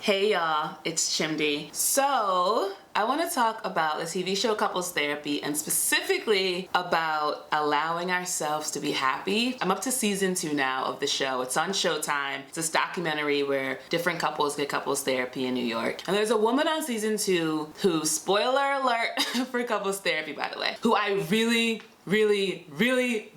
Hey y'all, it's Chimdi. So, I want to talk about the TV show Couples Therapy and specifically about allowing ourselves to be happy. I'm up to season 2 now of the show. It's on Showtime. It's this documentary where different couples get couples therapy in New York. And there's a woman on season 2 who, spoiler alert for couples therapy by the way, who I really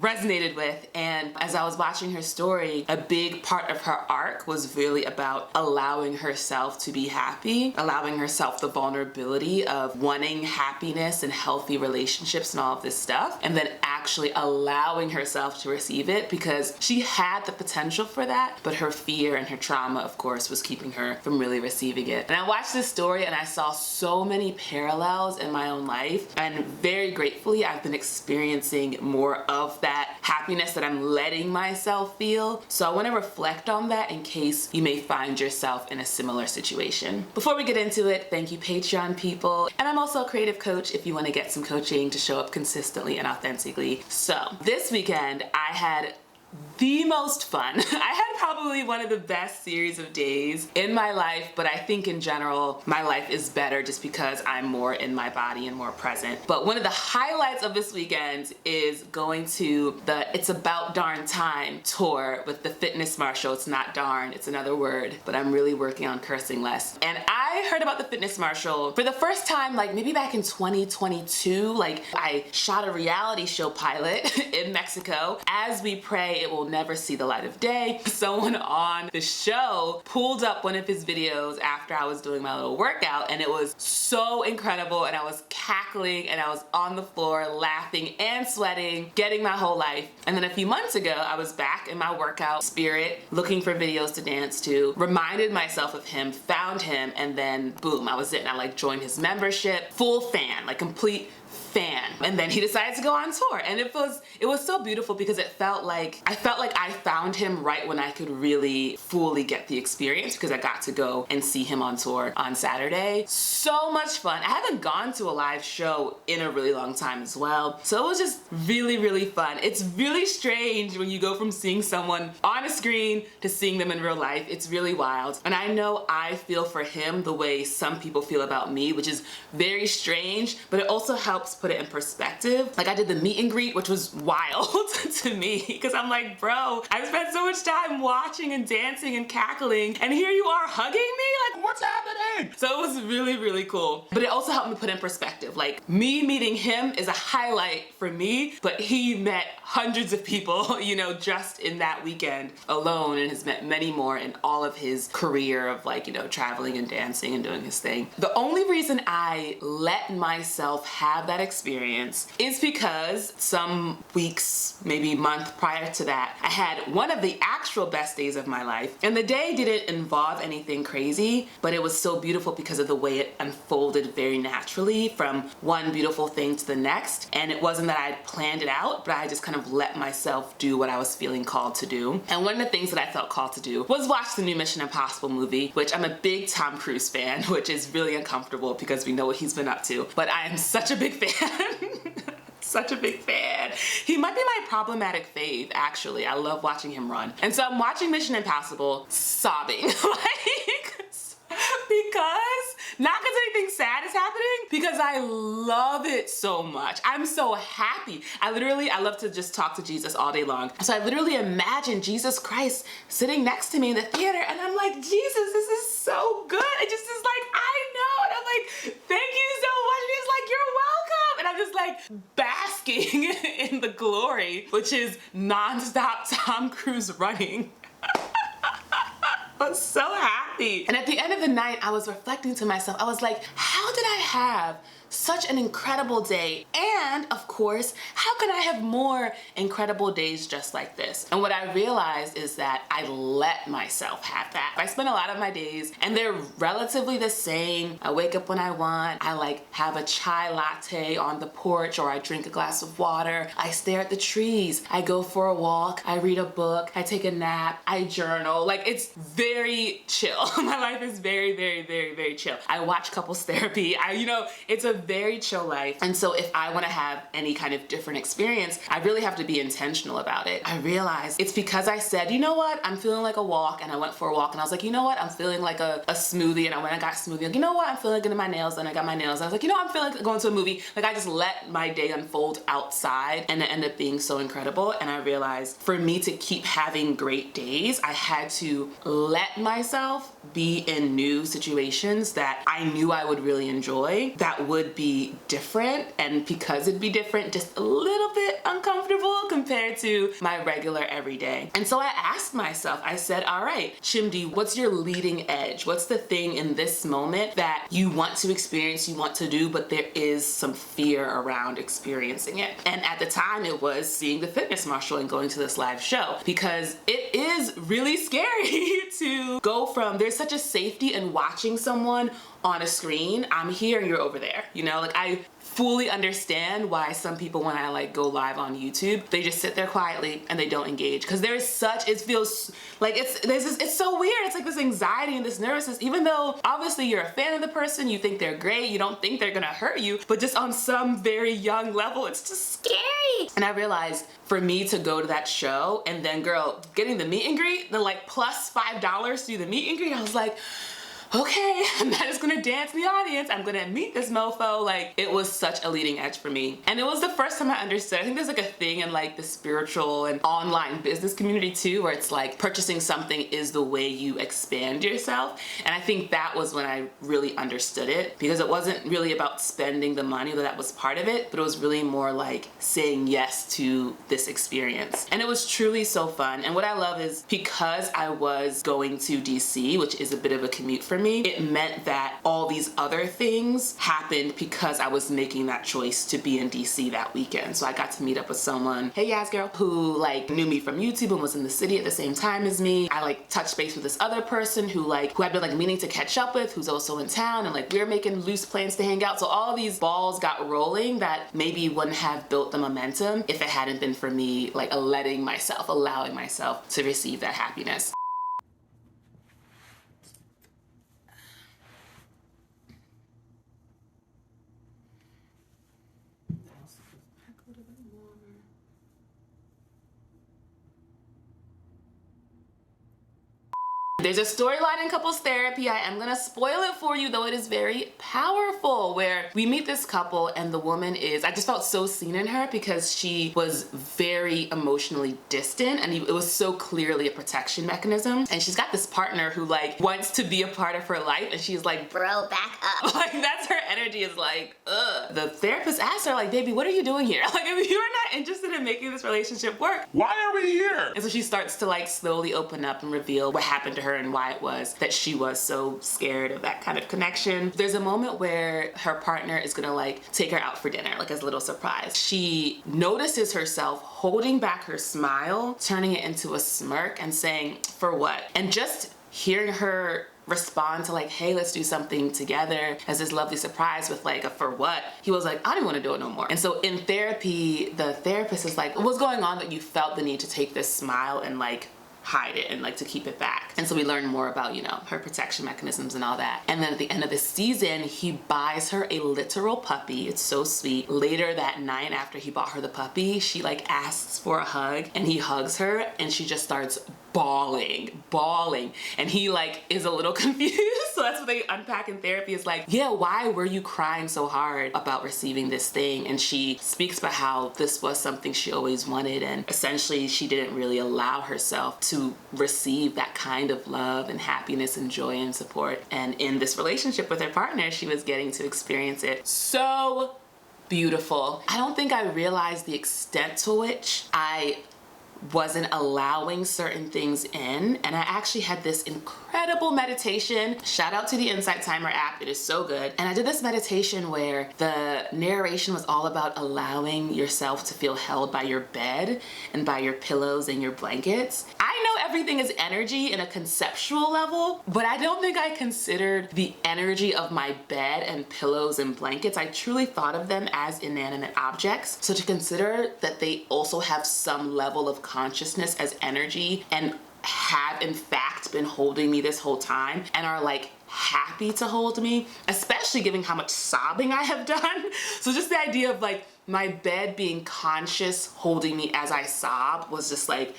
resonated with. And as I was watching her story, a big part of her arc was really about allowing herself to be happy, allowing herself the vulnerability of wanting happiness and healthy relationships and all of this stuff, and then actually allowing herself to receive it because she had the potential for that, but her fear and her trauma, of course, was keeping her from really receiving it. And I watched this story and I saw so many parallels in my own life, and very gratefully I've been experiencing more of that happiness that I'm letting myself feel. So I want to reflect on that in case you may find yourself in a similar situation. Before we get into it, thank you Patreon people. And I'm also a creative coach if you want to get some coaching to show up consistently and authentically. So this weekend I had the most fun. I had probably one of the best series of days in my life, but I think in general my life is better just because I'm more in my body and more present. But one of the highlights of this weekend is going to the It's About Darn Time tour with the Fitness Marshal. It's not darn, it's another word, but I'm really working on cursing less. And I heard about the Fitness Marshal for the first time like maybe back in 2022. Like I shot a reality show pilot in Mexico. As we pray it will never see the light of day. Someone on the show pulled up one of his videos after I was doing my little workout, and it was so incredible, and I was cackling and I was on the floor laughing and sweating, getting my whole life. And then a few months ago I was back in my workout spirit looking for videos to dance to, reminded myself of him, found him, and then boom, I was it, and I like joined his membership. Full fan, like complete fan. And then he decided to go on tour, and it was so beautiful because I felt like I found him right when I could really fully get the experience, because I got to go and see him on tour on Saturday. So much fun. I haven't gone to a live show in a really long time as well, so it was just really fun. It's really strange when you go from seeing someone on a screen to seeing them in real life. It's really wild, and I know I feel for him the way some people feel about me, which is very strange, but it also helps put it in perspective. Like I did the meet and greet, which was wild to me because I'm like, bro, I've spent so much time watching and dancing and cackling, and here you are hugging me? Like, what's happening? So it was really cool. But it also helped me put in perspective. Like me meeting him is a highlight for me, but he met hundreds of people, you know, just in that weekend alone, and has met many more in all of his career of like, you know, traveling and dancing and doing his thing. The only reason I let myself have that experience is because some weeks, maybe month prior to that, I had one of the actual best days of my life. And the day didn't involve anything crazy, but it was so beautiful because of the way it unfolded very naturally from one beautiful thing to the next. And it wasn't that I had planned it out, but I just kind of let myself do what I was feeling called to do. And one of the things that I felt called to do was watch the new Mission Impossible movie, which I'm a big Tom Cruise fan, which is really uncomfortable because we know what he's been up to, but I am such a big fan. Such a big fan. He might be my problematic fave, actually. I love watching him run. And so I'm watching Mission Impossible sobbing, like, because, not because anything sad is happening, because I love it so much. I'm so happy. I love to just talk to Jesus all day long. So I literally imagine Jesus Christ sitting next to me in the theater, and I'm like, Jesus, this is so good. It just is like, I know. And I'm like, thank you so much. And he's like, you're welcome. And I'm just like basking in the glory, which is nonstop Tom Cruise running. I was so happy. And at the end of the night, I was reflecting to myself. I was like, how did I have such an incredible day? And of course, how can I have more incredible days just like this? And what I realized is that I let myself have that. I spend a lot of my days and they're relatively the same. I wake up when I want. I like have a chai latte on the porch, or I drink a glass of water. I stare at the trees. I go for a walk. I read a book. I take a nap. I journal. Like, it's very chill. My life is very chill. I watch couples therapy. It's a very chill life. And so if I want to have any kind of different experience, I really have to be intentional about it. I realized it's because I said, you know what, I'm feeling like a walk, and I went for a walk, and I was like, you know what, I'm feeling like a smoothie, and I went and got a smoothie. Like, you know what, I'm feeling good in my nails, and I got my nails. I was like, you know, I'm feeling like going to a movie. Like, I just let my day unfold outside, and it ended up being so incredible. And I realized for me to keep having great days, I had to let myself be in new situations that I knew I would really enjoy, that would be different, and because it'd be different, just a little bit uncomfortable compared to my regular everyday. And so I asked myself, I said, all right, Chimdi, what's your leading edge? What's the thing in this moment that you want to experience, you want to do, but there is some fear around experiencing it? And at the time, it was seeing the fitness marshal and going to this live show, because it is really scary to go from, there's such a safety in watching someone on a screen. I'm here, you're over there. Like, I fully understand why some people, when I like go live on YouTube, they just sit there quietly and they don't engage, because it feels like it's so weird. It's like this anxiety and this nervousness, even though obviously you're a fan of the person, you think they're great, you don't think they're gonna hurt you, but just on some very young level, it's just scary. And I realized for me to go to that show, and then girl, getting the meet and greet, the like plus $5 to do the meet and greet, I was like, okay, I'm not just gonna dance in the audience, I'm gonna meet this mofo. Like, it was such a leading edge for me. And it was the first time I understood. I think there's like a thing in like the spiritual and online business community too, where it's like purchasing something is the way you expand yourself. And I think that was when I really understood it, because it wasn't really about spending the money, though that was part of it, but it was really more like saying yes to this experience. And it was truly so fun. And what I love is, because I was going to DC, which is a bit of a commute for me, it meant that all these other things happened because I was making that choice to be in DC that weekend. So I got to meet up with someone, hey Yas girl, who like knew me from YouTube and was in the city at the same time as me. I like touched base with this other person who I'd been like meaning to catch up with, who's also in town, and like we were making loose plans to hang out. So all these balls got rolling that maybe wouldn't have built the momentum if it hadn't been for me like allowing myself to receive that happiness. There's a storyline in couples therapy. I am gonna spoil it for you, though it is very powerful, where we meet this couple and the woman I just felt so seen in her, because she was very emotionally distant, and it was so clearly a protection mechanism. And she's got this partner who like wants to be a part of her life, and she's like, bro, back up. Like, that's her energy, is like, ugh. The therapist asked her like, baby, what are you doing here? Like, if you're not interested in making this relationship work, why are we here? And so she starts to like slowly open up and reveal what happened to her and why it was that she was so scared of that kind of connection. There's a moment where her partner is gonna like take her out for dinner, like as a little surprise. She notices herself holding back her smile, turning it into a smirk and saying, for what? And just hearing her respond to like, hey, let's do something together, as this lovely surprise with like a for what, he was like, I don't want to do it no more. And so in therapy, the therapist is like, what's going on that you felt the need to take this smile and like hide it and like to keep it back? And so we learn more about, her protection mechanisms and all that. And then at the end of the season, he buys her a literal puppy. It's so sweet. Later that night, after he bought her the puppy, she like asks for a hug, and he hugs her, and she just starts bawling. And he like is a little confused. So that's what they unpack in therapy, is like, yeah, why were you crying so hard about receiving this thing? And she speaks about how this was something she always wanted, and essentially she didn't really allow herself to receive that kind of love and happiness and joy and support. And in this relationship with her partner, she was getting to experience it. So beautiful. I don't think I realized the extent to which I wasn't allowing certain things in. And I actually had this incredible meditation. Shout out to the Insight Timer app. It is so good. And I did this meditation where the narration was all about allowing yourself to feel held by your bed and by your pillows and your blankets. I know everything is energy in a conceptual level, but I don't think I considered the energy of my bed and pillows and blankets. I truly thought of them as inanimate objects. So to consider that they also have some level of consciousness as energy, and have in fact been holding me this whole time and are like happy to hold me, especially given how much sobbing I have done. So just the idea of like my bed being conscious holding me as I sob was just like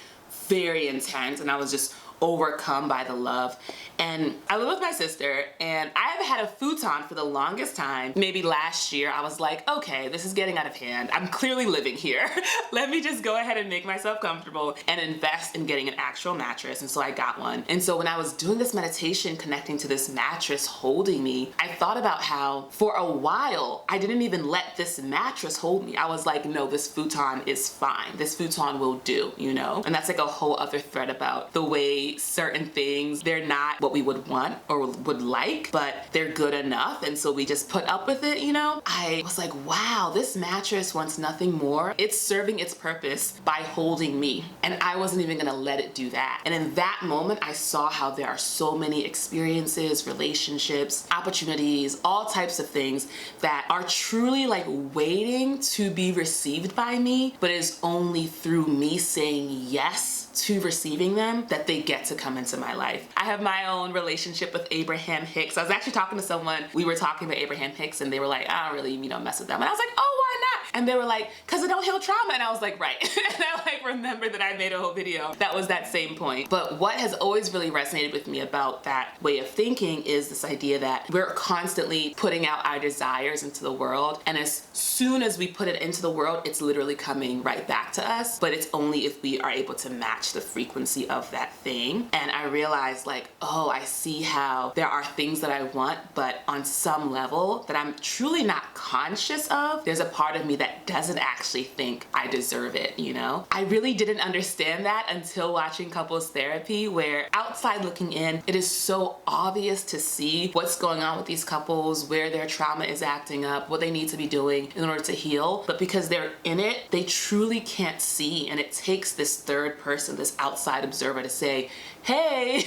very intense, and I was just overcome by the love. And I live with my sister, and I've had a futon for the longest time. Maybe last year I was like, okay, this is getting out of hand. I'm clearly living here. Let me just go ahead and make myself comfortable and invest in getting an actual mattress. And so I got one. And so when I was doing this meditation connecting to this mattress holding me, I thought about how for a while I didn't even let this mattress hold me. I was like, no, this futon is fine. This futon will do, you know? And that's like a whole other thread about the way certain things, they're not what we would want or would like, but they're good enough, and so we just put up with it, you know? I was like, wow, this mattress wants nothing more. It's serving its purpose by holding me, and I wasn't even gonna let it do that. And in that moment, I saw how there are so many experiences, relationships, opportunities, all types of things that are truly like waiting to be received by me, but it's only through me saying yes to receiving them that they get to come into my life. I have my own relationship with Abraham Hicks. I was actually talking to someone, we were talking about Abraham Hicks, and they were like, I don't really, mess with them. And I was like, oh, why not? And they were like, cause it don't heal trauma. And I was like, right. And I like remember that I made a whole video that was that same point. But what has always really resonated with me about that way of thinking is this idea that we're constantly putting out our desires into the world. And as soon as we put it into the world, it's literally coming right back to us. But it's only if we are able to match the frequency of that thing. And I realized like, oh, I see how there are things that I want, but on some level that I'm truly not conscious of, there's a part of me that doesn't actually think I deserve it, you know? I really didn't understand that until watching couples therapy, where outside looking in, it is so obvious to see what's going on with these couples, where their trauma is acting up, what they need to be doing in order to heal. But because they're in it, they truly can't see. And it takes this third person, this outside observer, to say, hey,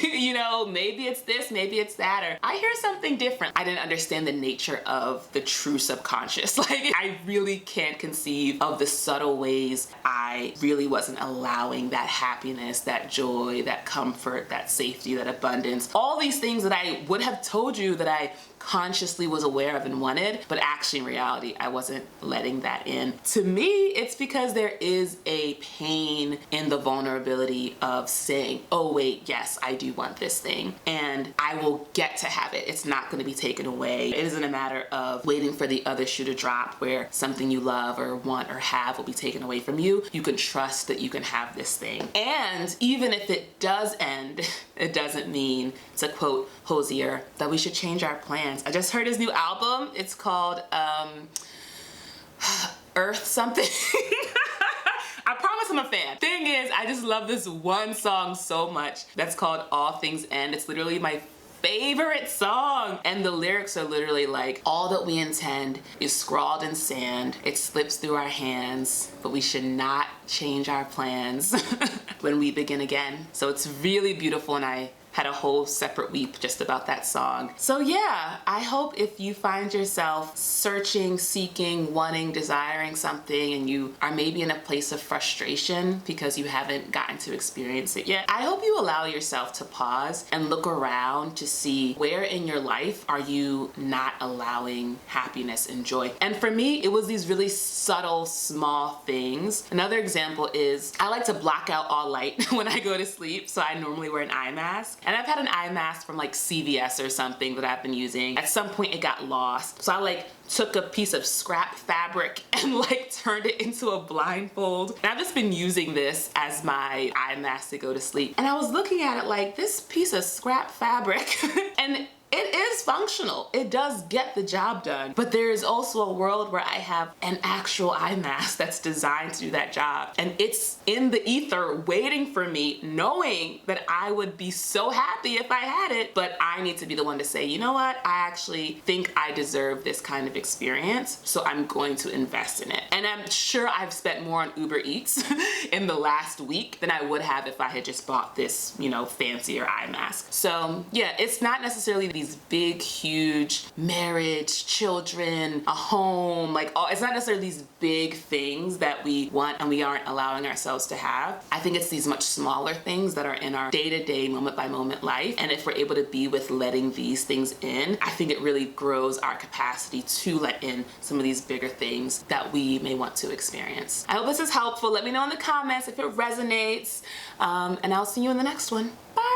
maybe it's this, maybe it's that, or I hear something different. I didn't understand the nature of the true subconscious. Like, I really can't conceive of the subtle ways I really wasn't allowing that happiness, that joy, that comfort, that safety, that abundance, all these things that I would have told you that I consciously was aware of and wanted, but actually in reality, I wasn't letting that in. To me, it's because there is a pain in the vulnerability of saying, oh wait, yes, I do want this thing, and I will get to have it. It's not going to be taken away. It isn't a matter of waiting for the other shoe to drop where something you love or want or have will be taken away from you. You can trust that you can have this thing. And even if it does end, it doesn't mean, to quote Hosier, that we should change our plans. I just heard his new album. It's called Earth something. I promise I'm a fan. Thing is, I just love this one song so much that's called All Things End. It's literally my favorite song, and the lyrics are literally like, all that we intend is scrawled in sand. It slips through our hands, but we should not change our plans when we begin again. So it's really beautiful, and I had a whole separate weep just about that song. So yeah, I hope if you find yourself searching, seeking, wanting, desiring something, and you are maybe in a place of frustration because you haven't gotten to experience it yet, I hope you allow yourself to pause and look around to see where in your life are you not allowing happiness and joy. And for me, it was these really subtle, small things. Another example is I like to block out all light when I go to sleep, so I normally wear an eye mask. And I've had an eye mask from like CVS or something that I've been using. At some point it got lost. So I like took a piece of scrap fabric and like turned it into a blindfold. And I've just been using this as my eye mask to go to sleep. And I was looking at it like, this piece of scrap fabric and it is functional. It does get the job done. But there is also a world where I have an actual eye mask that's designed to do that job. And it's in the ether waiting for me, knowing that I would be so happy if I had it. But I need to be the one to say, you know what? I actually think I deserve this kind of experience. So I'm going to invest in it. And I'm sure I've spent more on Uber Eats in the last week than I would have if I had just bought this, fancier eye mask. So yeah, it's not necessarily these big, huge marriage, children, a home, like it's not necessarily these big things that we want and we aren't allowing ourselves to have. I think it's these much smaller things that are in our day-to-day, moment-by-moment life. And if we're able to be with letting these things in, I think it really grows our capacity to let in some of these bigger things that we may want to experience. I hope this is helpful. Let me know in the comments if it resonates, and I'll see you in the next one. Bye.